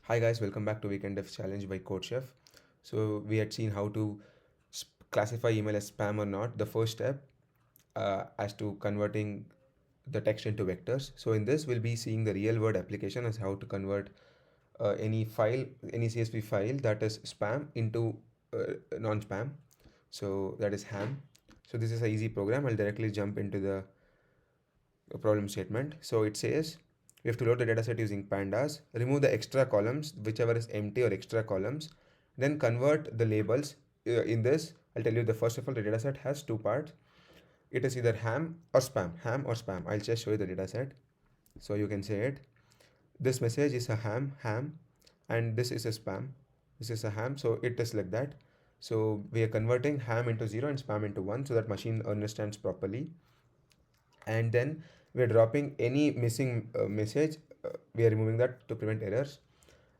Hi guys, welcome back to Weekend Dev Challenge by CodeChef. So we had seen how to classify email as spam or not. The first step as to converting the text into vectors. So in this, we'll be seeing the real world application as how to convert any file, any CSV file that is spam into non-spam. So that is ham. So this is an easy program. I'll directly jump into the problem statement. So it says we have to load the dataset using pandas, remove the extra columns, whichever is empty or extra columns, then convert the labels. In this, I'll tell you the first of all, the dataset has two parts. It is either ham or spam. I'll just show you the dataset. So you can say it. This message is a ham, and this is a spam. This is a ham, so it is like that. So we are converting ham into 0 and spam into 1 so that machine understands properly. And then we're dropping any missing message. We are removing that to prevent errors,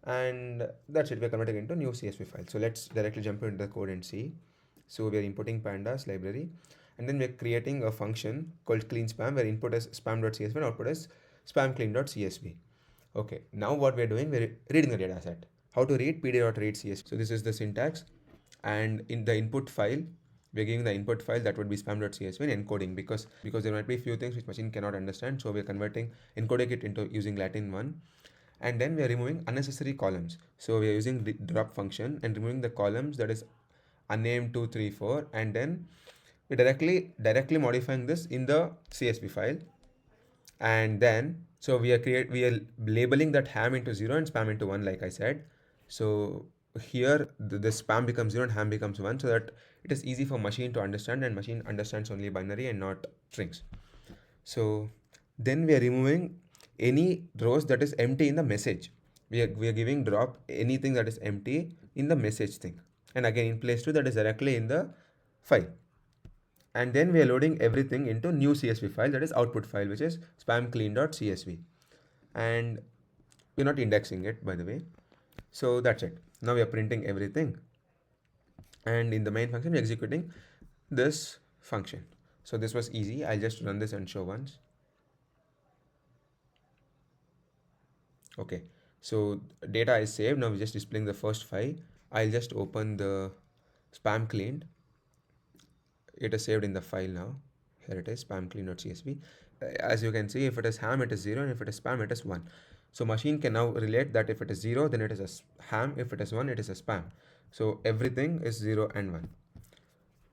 and that's it. We're converting into new CSV file. So let's directly jump into the code and see. So we are importing pandas library, and then we're creating a function called clean spam where input is spam.csv and output is spamclean.csv. Okay, now what we're doing, we're reading the data set. How to read? pd.read csv. So this is the syntax, and in the input file we're giving the input file that would be spam.csv and encoding because there might be few things which machine cannot understand, so we're encoding it into using Latin 1. And then we are removing unnecessary columns, so we are using the drop function and removing the columns that is unnamed 2 3 4, and then we're directly modifying this in the CSV file. And then so we are labeling that ham into 0 and spam into 1, like I said. So here the spam becomes 0 and ham becomes 1, so that it is easy for machine to understand, and machine understands only binary and not strings. So then we are removing any rows that is empty in the message. We are giving drop anything that is empty in the message thing, and again in place 2 that is directly in the file. And then we are loading everything into new CSV file, that is output file, which is spamclean.csv, and we're not indexing it, by the way. So that's it. Now we are printing everything, and in the main function we're executing this function. So this was easy. I'll just run this and show once. Okay, so data is saved. Now we're just displaying the first file. I'll just open the spam cleaned. It is saved in the file now. Here it is, spamclean.csv. As you can see, if it is ham, it is 0, and if it is spam, it is 1. So machine can now relate that if it is 0, then it is a ham, if it is 1, it is a spam. So everything is 0 and 1.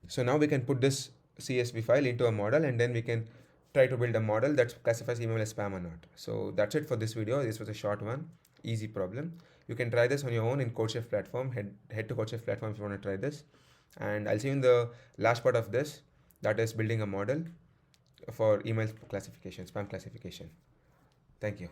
So now we can put this CSV file into a model, and then we can try to build a model that classifies email as spam or not. So that's it for this video. This was a short one, easy problem. You can try this on your own in CodeChef platform. Head to CodeChef platform if you want to try this. And I'll see you in the last part of this, that is building a model for email classification, spam classification. Thank you.